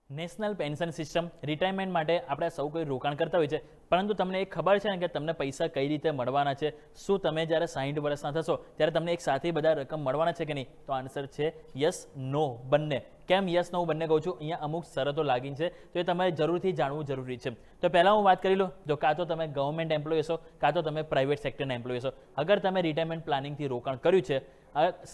National pension system retirement માટે આપણે સૌ કોઈ રોકાણ કરતા હોય છે, પરંતુ તમને એ ખબર છે ને કે તમને પૈસા કઈ રીતે મળવાના છે? શું તમે જ્યારે 60 વર્ષના થશો ત્યારે તમને એક સાથે બધા રકમ મળવાના છે કે નહીં? તો આન્સર છે યસ, નો, બંને. કેમ યસ નો બંને કહું છું? અહીંયા અમુક શરતો લાગી છે, તો એ તમારે જરૂરથી જાણવું જરૂરી છે. તો પહેલાં હું વાત કરી લઉં, જો કાં તો તમે ગવર્મેન્ટ એમ્પ્લોય હશો, કાં તો તમે પ્રાઇવેટ સેક્ટરના એમ્પ્લોય હશો. અગર તમે રિટાયરમેન્ટ પ્લાનિંગથી રોકાણ કર્યું છે,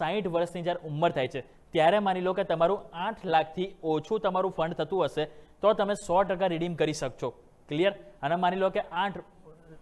60 વર્ષની જ્યારે ઉંમર થાય છે ત્યારે માની લો કે તમારું 8 લાખથી ઓછું તમારું ફંડ થતું હશે, તો તમે 100% રિડીમ કરી શકશો. ક્લિયર? અને માની લો કે 8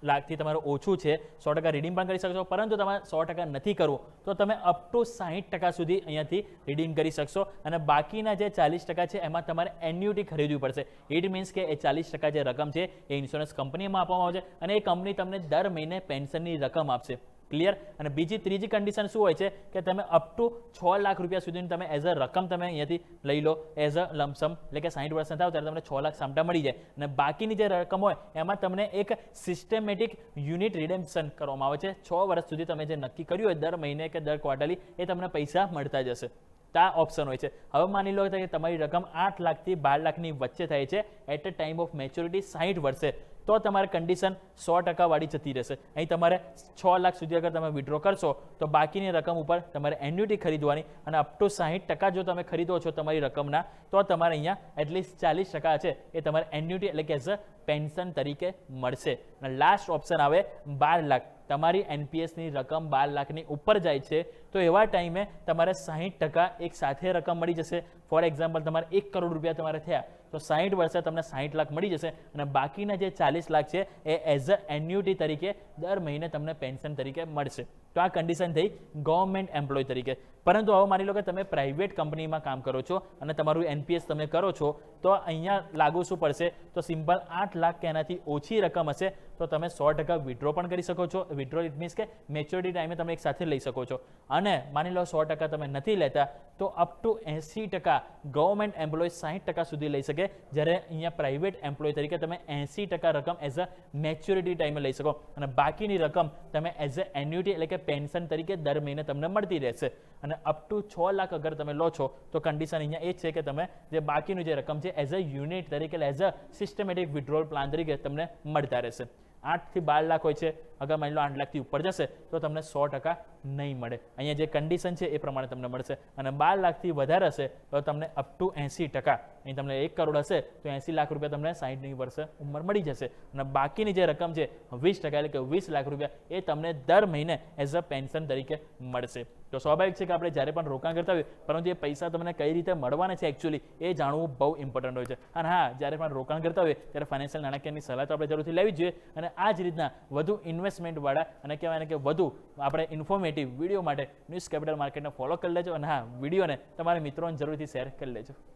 લાખથી તમારું ઓછું છે, 100% રિડીમ પણ કરી શકશો, પરંતુ તમારે 100% નથી કરવું તો તમે અપ ટુ 60% સુધી અહીંયાથી રિડીમ કરી શકશો. અને બાકીના જે 40% છે એમાં તમારે એન્યુટી ખરીદવી પડશે. ઇટ મીન્સ કે એ 40% જે રકમ છે એ ઇન્સ્યોરન્સ કંપનીમાં આપવામાં આવશે અને એ કંપની તમને દર મહિને પેન્શનની રકમ આપશે. ક્લિયર? અને ત્રીજી કન્ડિશન શું હોય છે કે તમે અપ ટુ 6 લાખ રૂપિયા સુધીની તમે એઝ અ રકમ તમે અહીંયાથી લઈ લો, એઝ અ લમસમ, એટલે કે 60 વર્ષના થાવ ત્યારે તમને 6 લાખ સામટા મળી જાય. અને બાકીની જે રકમ હોય એમાં તમને એક સિસ્ટમેટિક યુનિટ રિડેમ્પશન કરવામાં આવે છે. 6 વર્ષ સુધી તમે જે નક્કી કર્યું હોય દર મહિને કે દર ક્વાર્ટરલી, એ તમને પૈસા મળતા જશે. આ ઓપ્શન હોય છે. હવે માની લો કે તમારી રકમ 8 લાખથી 12 લાખની વચ્ચે થાય છે at a time of maturity 60 વર્ષે, તો તમારી કન્ડિશન 100% વાળી જતી રહેશે. અહીં તમારે 6 લાખ સુધી અગર તમે વિડ્રો કરશો તો બાકીની રકમ ઉપર તમારે એન્યુટી ખરીદવાની, અને અપ ટુ 60% જો તમે ખરીદો છો તમારી રકમના, તો તમારે અહીંયા એટલીસ્ટ 40% છે એ તમારે એન્યુટી એટલે કે એઝ અ પેન્શન તરીકે મળશે. અને લાસ્ટ ઓપ્શન આવે 12 લાખ. તમારી એનપીએસની રકમ 12 લાખની ઉપર જાય છે તો એવા ટાઈમે તમારે 60% એક સાથે રકમ મળી જશે. ફોર એક્ઝામ્પલ, તમારે 1 કરોડ રૂપિયા તમારે થયા તો 60 વર્ષે તમને 60 લાખ મળી જશે, અને બાકીના જે 40 લાખ છે એ એઝ અ એન્યુટી તરીકે દર મહિને તમને પેન્શન તરીકે મળશે. તો આ કન્ડિશન થઈ ગવર્મેન્ટ એમ્પ્લોય તરીકે. પરંતુ હવે માની લો કે તમે પ્રાઇવેટ કંપનીમાં કામ કરો છો અને તમારું એનપીએસ તમે કરો છો, તો અહીંયા લાગુ શું પડશે? તો સિમ્પલ 8 લાખ કે એનાથી ઓછી રકમ હશે તો તમે 100% વિડ્રો પણ કરી શકો છો. વિડ્રો ઇટ મીન્સ કે મેચ્યોરિટી ટાઈમે તમે એક સાથે લઈ શકો છો. અને માની લો 100% તમે નથી લેતા તો અપ ટુ 80% ગવર્મેન્ટ એમ્પ્લોય 60% સુધી લઈ શકે, જ્યારે અહીંયા પ્રાઇવેટ એમ્પ્લોય તરીકે તમે 80% રકમ એઝ અ મેચ્યોરિટી ટાઈમે લઈ શકો, અને બાકીની રકમ તમે એઝ અ એન્યુટી એટલે કે પેન્શન તરીકે દર મહિને તમને મળતી રહેશે. અને અપ ટુ 6 લાખ અગર તમે લો છો તો કન્ડિશન અહીંયા એ છે કે તમે જે બાકીનું જે રકમ છે એઝ અ યુનિટ તરીકે as a systematic withdrawal plan તરીકે તમને મળતા રહેશે. 8 થી 12 લાખ હોય છે, અગર માની લો 8 લાખથી ઉપર જશે તો તમને 100% નહીં મળે. અહીંયા જે કન્ડિશન છે એ પ્રમાણે તમને મળશે. અને 12 લાખથી વધારે હશે તો તમને અપ ટુ 80%, અહીં તમને 1 કરોડ હશે તો 80 લાખ રૂપિયા તમને 60ની વર્ષે ઉંમર મળી જશે. અને બાકીની જે રકમ છે 20% એટલે કે 20 લાખ રૂપિયા એ તમને દર મહિને એઝ અ પેન્શન તરીકે મળશે. તો સ્વાભાવિક છે કે આપણે જ્યારે પણ રોકાણ કરતા હોઈએ, પરંતુ એ પૈસા તમને કઈ રીતે મળવાના છે એકચ્યુઅલી એ જાણવું બહુ ઇમ્પોર્ટન્ટ હોય છે. અને હા, જ્યારે પણ રોકાણ કરતા હોઈએ ત્યારે ફાઇનાન્શિયલ નાણાકીયની સલાહ તો આપણે જરૂરથી લેવી જ જોઈએ. અને આ જ રીતના વધુ ઇન્વેસ્ટમેન્ટવાળા અને કહેવાય ને કે વધુ આપણે ઇન્ફોર્મેટિવ વિડીયો માટે ન્યૂઝ કેપિટલ માર્કેટને ફોલો કરી લેજો. અને હા, વિડીયોને તમારા મિત્રોને જરૂરથી શેર કરી લેજો.